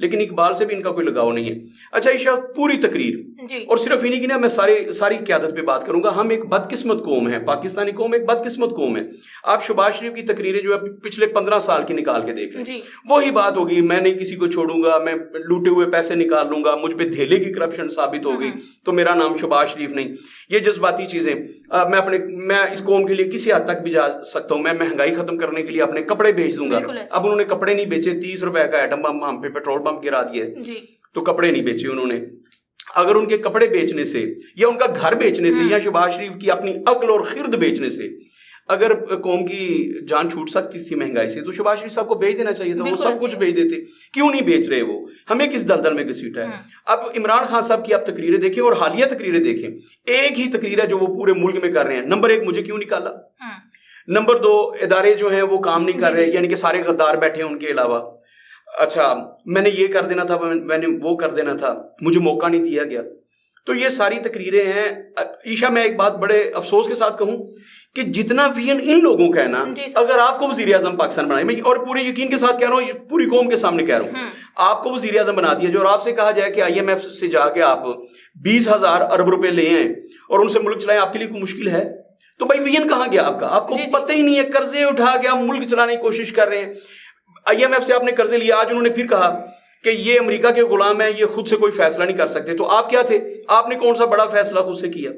لیکن اقبال سے بھی ان کا کوئی لگاؤ نہیں ہے. اچھا عائشہ, پوری تقریر جی. اور صرف انہیں کی نا, میں ساری قیادت پہ بات کروں گا. ہم ایک بدقسمت قوم ہے, پاکستانی قوم ایک بدقسمت قوم ہے. آپ شہباز شریف کی تقریریں جو ہے پچھلے 15 سال کی نکال کے دیکھ لیں, وہی بات ہوگی, میں نہیں کسی کو چھوڑوں گا, میں لوٹے ہوئے پیسے نکال لوں گا, مجھ پہ دھیلے کی کرپشن ثابت ہو گئی تو میرا نام شہباز شریف نہیں. یہ جذباتی چیزیں, میں اس قوم کے لیے کسی حد تک بھی جا سکتا ہوں. میں مہنگائی ختم کرنے کے لیے اپنے کپڑے بیچ دوں گا. اب انہوں نے کپڑے نہیں بیچے, 30 روپے کا ایٹم بم ہم پہ پیٹرول پمپ گرا دیا تو کپڑے نہیں بیچے انہوں نے. اگر ان کے کپڑے بیچنے سے یا ان کا گھر بیچنے سے یا شہباز شریف کی اپنی عقل اور خرد بیچنے سے اگر قوم کی جان چھوٹ سکتی تھی مہنگائی سے, تو شہباز شریف صاحب کو بیچ دینا چاہیے تھا. وہ سب کچھ بیچ دیتے, کیوں نہیں بیچ رہے؟ وہ ہمیں کس دلدل میں گھسیٹا ہے. اب عمران خان صاحب کی آپ تقریریں دیکھیں اور حالیہ تقریریں دیکھیں, ایک ہی تقریر ہے جو وہ پورے ملک میں کر رہے ہیں. نمبر 1, مجھے کیوں نکالا. نمبر 2, ادارے جو ہیں وہ کام نہیں کر رہے, یعنی کہ سارے غدار بیٹھے ہیں ان کے علاوہ. اچھا, میں نے یہ کر دینا تھا, میں نے وہ کر دینا تھا, مجھے موقع نہیں دیا گیا. تو یہ ساری تقریریں ہیں. عائشہ, میں ایک بات بڑے افسوس کے ساتھ کہوں کہ جتنا وین ان لوگوں کا ہے نا, اگر آپ کو وزیر اعظم پاکستان بنائے, میں اور پورے یقین کے ساتھ کہہ رہا ہوں, پوری قوم کے سامنے کہہ رہا ہوں, آپ کو وزیر اعظم بنا دیا جو, اور آپ سے کہا جائے کہ IMF سے جا کے آپ 20,000 ارب روپے لے آئیں اور ان سے ملک چلائیں, آپ کے لیے کوئی مشکل ہے؟ تو بھائی وین کہاں گیا آپ کا؟ آپ کو پتہ ہی نہیں ہے. قرضے اٹھا کے آپ ملک چلانے کی کوشش کر رہے ہیں. IMF سے آپ نے قرضے لیا, آج انہوں نے پھر کہا کہ یہ امریکہ کے غلام ہیں, یہ خود سے کوئی فیصلہ نہیں کر سکتے. تو آپ کیا تھے؟ آپ نے کون سا بڑا فیصلہ خود سے کیا؟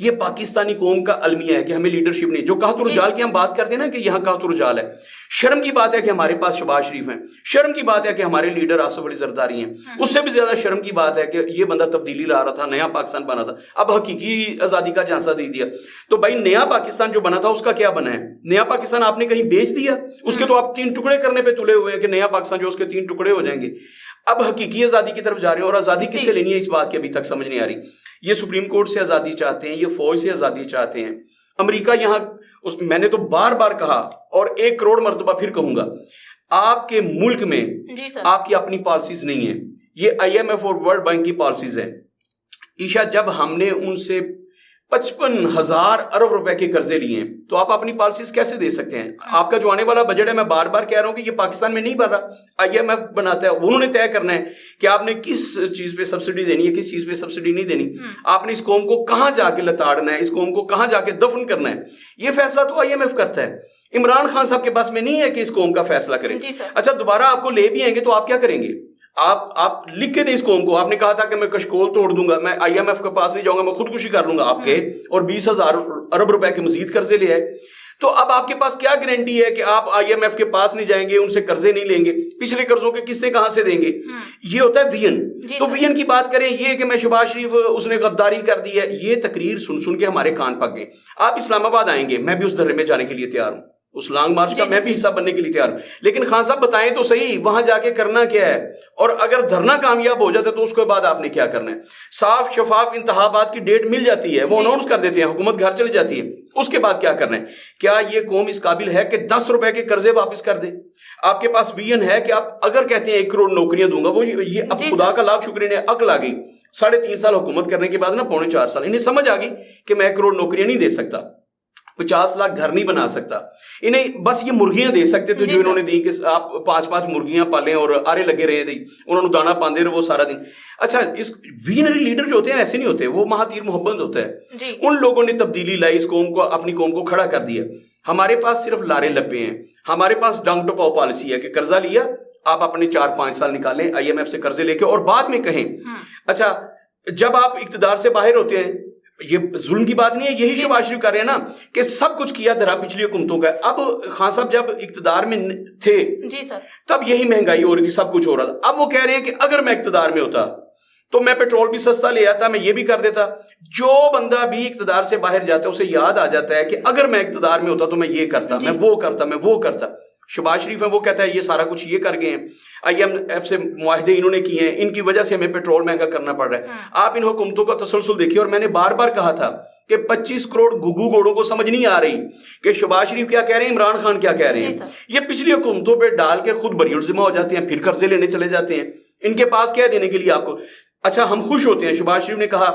یہ پاکستانی قوم کا المیہ ہے کہ ہمیں لیڈرشپ نہیں. جو قحط و رجال کی ہم بات کرتے ہیں نا کہ یہاں قحط و رجال ہے, شرم کی بات ہے کہ ہمارے پاس شہباز شریف ہیں, شرم کی بات ہے کہ ہمارے لیڈر آصف علی زرداری ہیں, اس سے بھی زیادہ شرم کی بات ہے کہ یہ بندہ تبدیلی لا رہا تھا, نیا پاکستان بنا تھا, اب حقیقی آزادی کا جھانسا دے دیا. تو بھائی نیا پاکستان جو بنا تھا اس کا کیا بنا ہے؟ نیا پاکستان آپ نے کہیں بیچ دیا, اس کے تو آپ 3 ٹکڑے کرنے پہ تلے ہوئے ہیں کہ نیا پاکستان جو اس کے 3 ٹکڑے ہو جائیں گے. اب حقیقی آزادی کی طرف جا رہے ہیں, اور آزادی کس سے لینی ہے اس بات کی ابھی تک سمجھ نہیں آ رہی. یہ سپریم کورٹ سے آزادی چاہتے ہیں, یہ فوج سے آزادی چاہتے ہیں. امریکہ یہاں میں نے تو بار بار کہا اور 1 کروڑ مرتبہ پھر کہوں گا, آپ کے ملک میں آپ کی اپنی پالیسیز نہیں ہیں, یہ IMF اور ورلڈ بینک کی پالیسیز ہیں. عائشہ, جب ہم نے ان سے 55,000 ارب روپے کے قرضے لیے ہیں تو آپ اپنی پالیسیز کیسے دے سکتے ہیں؟ آپ کا جو آنے والا بجٹ ہے, میں بار بار کہہ رہا ہوں کہ یہ پاکستان میں نہیں بن رہا, IMF بناتا ہے. انہوں نے طے کرنا ہے کہ آپ نے کس چیز پہ سبسڈی دینی ہے, کس چیز پہ سبسڈی نہیں دینی. آپ نے اس قوم کو کہاں جا کے لتاڑنا ہے, اس قوم کو کہاں جا کے دفن کرنا ہے, یہ فیصلہ تو IMF کرتا ہے. عمران خان صاحب کے پاس میں نہیں ہے کہ اس قوم کا فیصلہ کریں. اچھا, دوبارہ آپ کو لے بھی آئیں گے تو آپ کیا کریں گے؟ آپ لکھ کے دیں اس قوم کو. آپ نے کہا تھا کہ میں کشکول توڑ دوں گا, میں IMF کے پاس نہیں جاؤں گا, میں خودکشی کر لوں گا آپ کے, اور 20,000 ارب روپے کے مزید قرضے لے آئے. تو اب آپ کے پاس کیا گارنٹی ہے کہ آپ IMF کے پاس نہیں جائیں گے, ان سے قرضے نہیں لیں گے, پچھلے قرضوں کے قسطیں کہاں سے دیں گے؟ یہ ہوتا ہے وین. تو وین کی بات کریں, یہ کہ میں شہباز شریف اس نے غداری کر دی ہے, یہ تقریر سن کے ہمارے کان پک گئے. آپ اسلام آباد آئیں گے, میں بھی اس دھرنے میں جانے کے لیے تیار ہوں, اس لانگ مارچ کا میں بھی حصہ بننے کے لیے تیار ہوں. لیکن خان صاحب بتائیں تو صحیح, وہاں جا کے کرنا کیا ہے, اور اگر دھرنا کامیاب ہو جاتا ہے تو اس کے بعد آپ نے کیا کرنا ہے؟ صاف شفاف انتخابات کی ڈیٹ مل جاتی ہے, وہ اناؤنس کر دیتے ہیں, حکومت گھر چلی جاتی ہے, اس کے بعد کیا کرنا ہے؟ کیا یہ قوم اس قابل ہے کہ 10 روپے کے قرضے واپس کر دے؟ آپ کے پاس ویژن ہے کہ آپ اگر کہتے ہیں 1 کروڑ نوکریاں دوں گا, وہ یہ اب خدا کا لاکھ شکر انہیں عقل آ گئی. 3.5 سال حکومت کرنے کے بعد نا, 3.25 سال, انہیں سمجھ آ گئی کہ میں 1 کروڑ نوکریاں نہیں دے سکتا, 50 لاکھ گھر نہیں بنا سکتا, انہیں بس یہ مرغیاں دے سکتے تھے جو انہوں نے دی کہ آپ 5 مرغیاں پالیں اور آرے لگے رہے تھے, انہوں نے دانا پاندے رہے وہ سارا دن. اچھا, اس وینری لیڈر جو ہوتے ہیں ایسے نہیں ہوتے, وہ مہاتیر محبت ہوتا ہے. ان لوگوں نے تبدیلی لائی, اس قوم کو, اپنی قوم کو کھڑا کر دیا. ہمارے پاس صرف لارے لپے ہیں, ہمارے پاس ڈانگ ٹپاؤ پالیسی ہے کہ قرضہ لیا, آپ اپنے 4-5 سال نکالیں IMF سے قرضے لے کے, اور بعد میں کہیں. اچھا, جب آپ اقتدار سے باہر ہوتے ہیں, یہ ظلم کی بات نہیں ہے, یہی شہباز شریف کر رہے ہیں نا کہ سب کچھ کیا دھرا پچھلی حکومتوں کا. اب خان صاحب جب اقتدار میں تھے تب یہی مہنگائی ہو رہی تھی, سب کچھ ہو رہا تھا. اب وہ کہہ رہے ہیں کہ اگر میں اقتدار میں ہوتا تو میں پیٹرول بھی سستا لے آتا, میں یہ بھی کر دیتا. جو بندہ بھی اقتدار سے باہر جاتا ہے اسے یاد آ جاتا ہے کہ اگر میں اقتدار میں ہوتا تو میں یہ کرتا, میں وہ کرتا, میں وہ کرتا. شہباز شریف ہے, وہ کہتا ہے یہ سارا کچھ یہ کر گئے ہیں, IMF سے معاہدے انہوں نے کیے ہیں, ان کی وجہ سے ہمیں پیٹرول مہنگا کرنا پڑ رہا ہے. آپ ان حکومتوں کا تسلسل دیکھیے, اور میں نے بار بار کہا تھا کہ 25 کروڑ گھگو گھوڑوں کو سمجھ نہیں آ رہی کہ شہباز شریف کیا کہہ رہے ہیں, عمران خان کیا کہہ رہے ہیں. یہ پچھلی حکومتوں پہ ڈال کے خود بری الزمہ ہو جاتے ہیں, پھر قرضے لینے چلے جاتے ہیں. ان کے پاس کیا دینے کے لیے آپ کو؟ اچھا, ہم خوش ہوتے ہیں, شہباز شریف نے کہا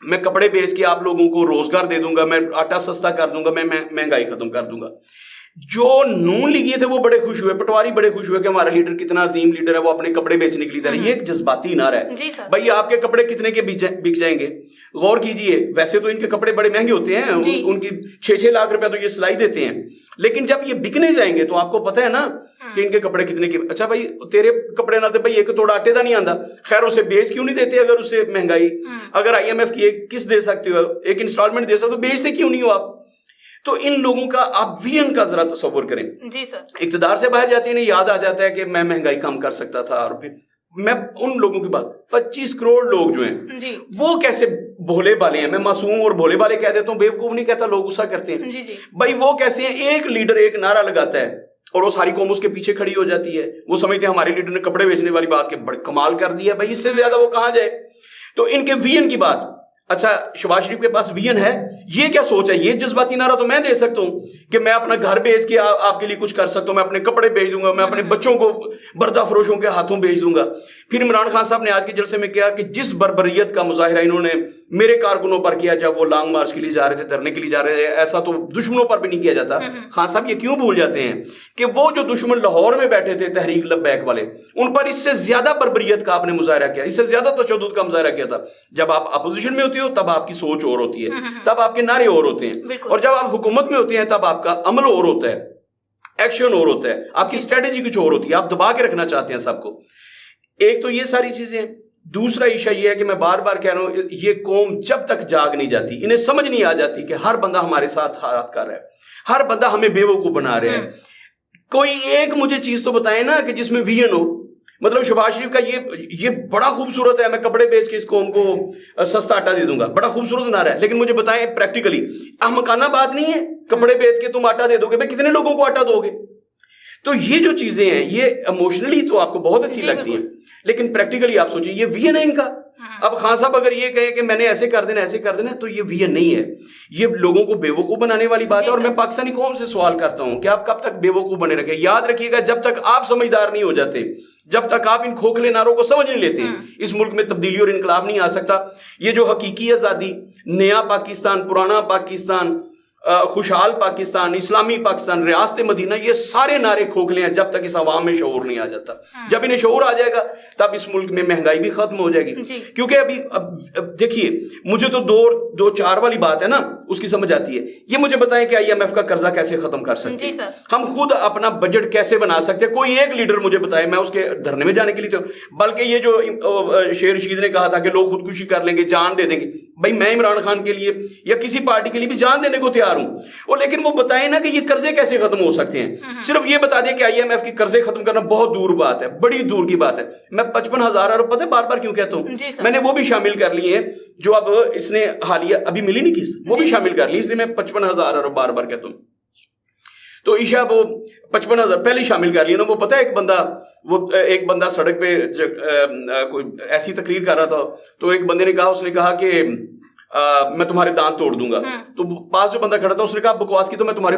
میں کپڑے بیچ کے آپ لوگوں کو روزگار دے دوں گا, میں آٹا سستا کر دوں گا, میں مہنگائی ختم کر دوں گا. جو نون لیگی تھے وہ بڑے خوش ہوئے, پٹواری بڑے خوش ہوئے کہ ہمارا لیڈر کتنا عظیم لیڈر ہے, وہ اپنے کپڑے بیچنے کے لیے تیار ہے. یہ ایک جذباتی نعرہ ہے. بھائی آپ کے کپڑے کتنے کے بک جائیں گے؟ غور کیجئے, ویسے تو ان کے کپڑے بڑے مہنگے ہوتے ہیں, ان کی 6-6 لاکھ روپے تو یہ سلائی دیتے ہیں, لیکن جب یہ بکنے جائیں گے تو آپ کو پتہ ہے نا کہ ان کے کپڑے کتنے کے. اچھا بھائی تیرے کپڑے نہ تھے بھائی ایک توڑا آٹے دا نہیں آندا, خیر اسے بیچ کیوں نہیں دیتے؟ اگر اسے مہنگائی, اگر IMF کی ایک قسط دے سکتے ہو, ایک انسٹالمنٹ دے سکتے ہو, بیچتے کیوں نہیں ہو آپ؟ تو ان لوگوں کا آپ وین کا ذرا تصور کریں. جی سر. اقتدار سے باہر جاتے ہیں, یاد آ جاتا ہے کہ میں مہنگائی کم کر سکتا تھا. اور پھر میں ان لوگوں کی بات, 25 کروڑ لوگ جو ہیں وہ کیسے بھولے بالے ہیں. میں معصوم اور بھولے بالے کہہ دیتا ہوں, بیوقوف نہیں کہتا, لوگ غصہ کرتے ہیں. بھائی وہ کیسے ہیں؟ ایک لیڈر ایک نعرہ لگاتا ہے اور وہ ساری قوم اس کے پیچھے کھڑی ہو جاتی ہے. وہ سمجھتے ہیں ہمارے لیڈر نے کپڑے بیچنے والی بات کے بڑے کمال کر دیا. بھائی اس سے زیادہ وہ کہاں جائے؟ تو ان کے وین کی بات. اچھا شہباز شریف کے پاس وین ہے, یہ کیا سوچ ہے؟ یہ جذباتی نعرہ تو میں دے سکتا ہوں کہ میں اپنا گھر بیچ کے آپ کے لیے کچھ کر سکتا ہوں, میں اپنے کپڑے بیچ دوں گا, میں اپنے بچوں کو بردہ فروشوں کے ہاتھوں بیچ دوں گا. پھر عمران خان صاحب نے آج کے جلسے میں کیا کہ جس بربریت کا مظاہرہ انہوں نے میرے کارکنوں پر کیا جب وہ لانگ مارچ کے لیے جا رہے تھے, دھرنے کے لیے جا رہے تھے, ایسا تو دشمنوں پر بھی نہیں کیا جاتا. خان صاحب یہ کیوں بھول جاتے ہیں کہ وہ جو دشمن لاہور میں بیٹھے تھے تحریک لبیک والے, ان پر اس سے زیادہ بربریت کا آپ نے مظاہرہ کیا, اس سے زیادہ تشدد کا مظاہرہ کیا تھا. جب آپ اپوزیشن میں ہوتے ہو تب آپ کی سوچ اور ہوتی ہے, تب آپ کے نعرے اور ہوتے ہیں, اور جب آپ حکومت میں ہوتے ہیں تب آپ کا عمل اور ہوتا ہے, ایکشن اور ہوتا ہے, آپ کی اسٹریٹجی کچھ اور ہوتی ہے, آپ دبا کے رکھنا چاہتے ہیں سب کو. ایک تو یہ ساری چیزیں. دوسرا ایشا یہ ہے کہ میں بار بار کہہ رہا ہوں, یہ قوم جب تک جاگ نہیں جاتی, انہیں سمجھ نہیں آ جاتی کہ ہر بندہ ہمارے ساتھ ہاتھ کر رہا ہے, ہر بندہ ہمیں بیوقوف بنا رہا ہے. کوئی ایک مجھے چیز تو بتائیں نا کہ جس میں وین ہو. مطلب شہباز شریف کا یہ بڑا خوبصورت ہے, میں کپڑے بیچ کے اس قوم کو سستا آٹا دے دوں گا, بڑا خوبصورت نعرہ ہے, لیکن مجھے بتائیں پریکٹیکلی احمقانہ بات نہیں ہے کپڑے بیچ کے تم آٹا دے دو گے, بھائی کتنے لوگوں کو آٹا دو گے؟ تو یہ جو چیزیں ہیں یہ ایموشنلی تو آپ کو بہت اچھی لگتی ہیں, لیکن پریکٹیکلی آپ سوچیں یہ وین ہے ان کا. اب خان صاحب اگر یہ کہیں کہ میں نے ایسے کر دینا تو یہ وین نہیں ہے, یہ لوگوں کو بیوقوف بنانے والی بات ہے. اور میں پاکستانی قوم سے سوال کرتا ہوں کہ آپ کب تک بیوقوف بنے رکھیں؟ یاد رکھیے گا جب تک آپ سمجھدار نہیں ہو جاتے, جب تک آپ ان کھوکھلے نعروں کو سمجھ نہیں لیتے, اس ملک میں تبدیلی اور انقلاب نہیں آ سکتا. یہ جو حقیقی آزادی, نیا پاکستان, پرانا پاکستان, خوشحال پاکستان, اسلامی پاکستان, ریاست مدینہ, یہ سارے نعرے کھوکھلے ہیں جب تک اس عوام میں شعور نہیں آ جاتا. جب انہیں شعور آ جائے گا تب اس ملک میں مہنگائی بھی ختم ہو جائے گی. کیونکہ اب دیکھیے, مجھے تو 2-4 والی بات ہے نا اس کی سمجھ آتی ہے. یہ مجھے بتائیں کہ IMF کا قرضہ کیسے ختم کر سکتے ہیں, ہم خود اپنا بجٹ کیسے بنا سکتے ہیں؟ کوئی ایک لیڈر مجھے بتائے, میں اس کے دھرنے میں جانے کے لیے تو, بلکہ یہ جو شیر رشید نے کہا تھا کہ لوگ خودکشی کر لیں گے, جان دے دیں گے, بھائی میں عمران خان کے لیے یا کسی پارٹی کے لیے بھی جان دینے کو تیار ہوں, اور لیکن وہ بتائیں نا کہ یہ قرضے کیسے ختم ہو سکتے ہیں. صرف یہ بتا دیں کہ IMF کی قرضے ختم کرنا بہت دور بات ہے, بڑی دور کی بات ہے. میں 55,000 ارب, پتہ ہے بار بار کیوں کہتا ہوں, میں نے وہ بھی شامل کر لی ہیں جو اب اس نے حالیہ ابھی ملی نہیں قسط, وہ بھی شامل کر لی, اس لیے میں 55,000 ارب بار بار کہتا ہوں. تو عشا وہ 55,000 پہلے ہی شامل کر لی نا. وہ پتہ ہے ایک بندہ سڑک پہ کوئی ایسی تقریر کر رہا تھا, تو ایک بندے نے کہا, اس نے کہا کہ میں تمہارے دانت توڑ دوں گا. تو پاس جو بندہ کھڑا تھا اس نے کہا بکواس کی, تو میں تمہارے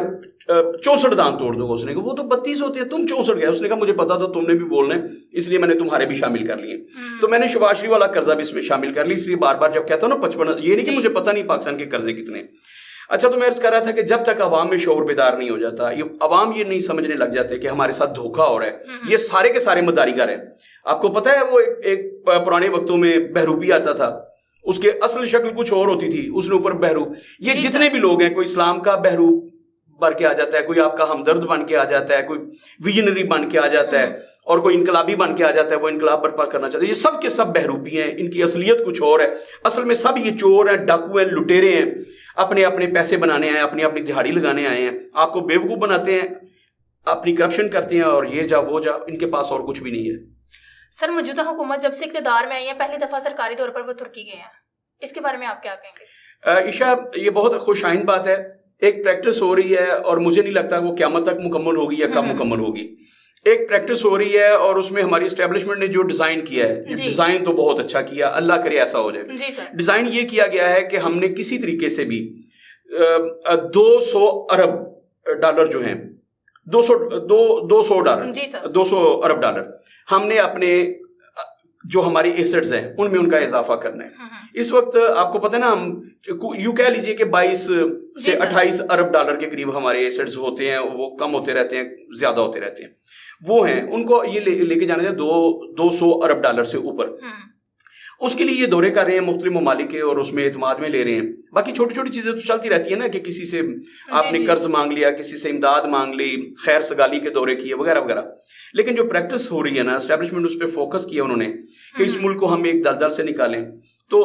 64 دانت توڑ دوں گا. اس نے کہا وہ تو 32 ہوتے ہیں, تم 64 گئے. اس نے کہا مجھے پتا تھا تم نے بھی بولنا ہے, اس لیے میں نے تمہارے بھی شامل کر لیے. تو میں نے شہباز شریف والا قرضہ بھی اس میں شامل کر لی. اس لیے بار بار جب کہتا ہوں نا 55, یہ نہیں کہ مجھے پتا نہیں پاکستان کے قرضے کتنے. اچھا, تو میں عرض کر رہا تھا کہ جب تک عوام میں شعور بیدار نہیں ہو جاتا, عوام یہ نہیں سمجھنے لگ جاتے کہ ہمارے ساتھ دھوکہ ہو رہا ہے, یہ سارے کے سارے مداری گر ہیں. آپ کو پتا ہے وہ ایک پرانے وقتوں میں بہروپی آتا تھا, اس کے اصل شکل کچھ اور ہوتی تھی, اس نے اوپر بہروپ. یہ جتنے بھی لوگ ہیں, کوئی اسلام کا بہروپ بن کے آ جاتا ہے, کوئی آپ کا ہمدرد بن کے آ جاتا ہے, کوئی ویژنری بن کے آ جاتا ہے, اور کوئی انقلابی بن کے آ جاتا ہے, وہ انقلاب برپا کرنا چاہتا ہے. یہ سب کے سب بہروپی ہیں, ان کی اصلیت کچھ اور ہے. اصل میں سب یہ چور ہیں, ڈاکو ہیں, لٹیرے ہیں, اپنے اپنے پیسے بنانے آئے ہیں, اپنی اپنی دہاڑی لگانے آئے ہیں, آپ کو بیوقوف بناتے ہیں, اپنی کرپشن کرتے ہیں, اور یہ جا وہ جا, ان کے پاس اور کچھ بھی نہیں ہے. سر موجودہ حکومت جب سے اقتدار میں آئی ہے, پہلی دفعہ سرکاری طور پر وہ ترکی گئے ہیں, اس کے بارے میں آپ کیا کہیں گے؟ عشا, یہ بہت خوش آئند بات ہے. ایک پریکٹس ہو رہی ہے, اور مجھے نہیں لگتا وہ قیامت تک مکمل ہوگی یا کب مکمل ہوگی. ایک پریکٹس ہو رہی ہے, اور اس میں ہماری اسٹیبلشمنٹ نے جو ڈیزائن کیا ہے, ڈیزائن تو بہت اچھا کیا, اللہ کرے ایسا ہو جائے. ڈیزائن یہ کیا گیا ہے کہ ہم نے کسی طریقے سے بھی 200 ارب ڈالر جو ہیں, 200 ارب ڈالر ہم نے اپنے جو ہماری ایسٹس ہیں ان میں ان کا اضافہ کرنا ہے. اس وقت آپ کو پتہ ہے نا, ہم یوں کہہ لیجئے کہ 22 سے 28 ارب ڈالر کے قریب ہمارے ایسٹس ہوتے ہیں, وہ کم ہوتے رہتے ہیں, زیادہ ہوتے رہتے ہیں. وہ ہیں, ان کو یہ لے کے جانا ہے 200 ارب ڈالر سے اوپر. اس کے لیے یہ دورے کر رہے ہیں مختلف ممالک کے, اور اس میں اعتماد میں لے رہے ہیں. باقی چھوٹی چھوٹی چیزیں تو چلتی رہتی ہیں نا, کہ کسی سے آپ نے قرض مانگ لیا, کسی سے امداد مانگ لی, خیر سگالی کے دورے کیے وغیرہ وغیرہ. لیکن جو پریکٹس ہو رہی ہے نا, اسٹیبلشمنٹ اس پہ فوکس کیا انہوں نے کہ اس ملک کو ہم ایک دلدل سے نکالیں. تو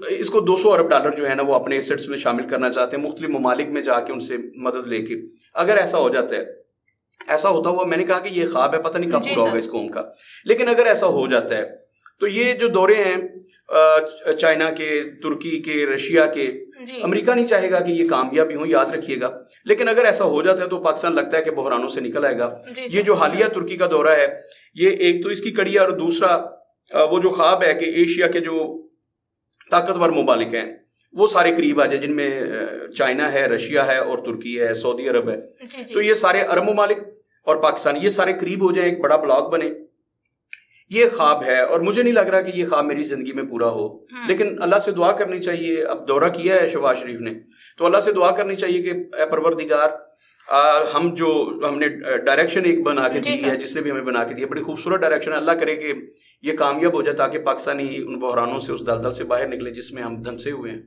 اس کو 200 ارب ڈالر جو ہے نا وہ اپنے ایسٹس میں شامل کرنا چاہتے ہیں, مختلف ممالک میں جا کے ان سے مدد لے کے. اگر ایسا ہو جاتا ہے, ایسا ہوتا ہوا, میں نے کہا کہ یہ خواب ہے, پتہ نہیں کب پورا ہوگا اس قوم کا, لیکن اگر ایسا ہو جاتا ہے تو یہ جو دورے ہیں چائنا کے, ترکی کے, رشیا کے, امریکہ نہیں چاہے گا کہ یہ کامیابی ہوں, یاد رکھیے گا. لیکن اگر ایسا ہو جاتا ہے تو پاکستان لگتا ہے کہ بحرانوں سے نکل آئے گا. یہ جو حالیہ ترکی کا دورہ ہے, یہ ایک تو اس کی کڑی ہے, اور دوسرا وہ جو خواب ہے کہ ایشیا کے جو طاقتور ممالک ہیں وہ سارے قریب آ جائے, جن میں چائنا ہے, رشیا ہے, اور ترکی ہے, سعودی عرب ہے. تو یہ سارے عرب ممالک اور پاکستان یہ سارے قریب ہو جائیں, ایک بڑا بلاک بنے. یہ خواب ہے, اور مجھے نہیں لگ رہا کہ یہ خواب میری زندگی میں پورا ہو. لیکن اللہ سے دعا کرنی چاہیے. اب دورہ کیا ہے شہباز شریف نے, تو اللہ سے دعا کرنی چاہیے کہ اے پروردگار, ہم نے ڈائریکشن ایک بنا کے دی ہے, جس نے بھی ہمیں بنا کے دی ہے, بڑی خوبصورت ڈائریکشن ہے. اللہ کرے کہ یہ کامیاب ہو جائے تاکہ پاکستانی ان بحرانوں سے, اس دلدل سے باہر نکلے جس میں ہم دھنسے ہوئے ہیں.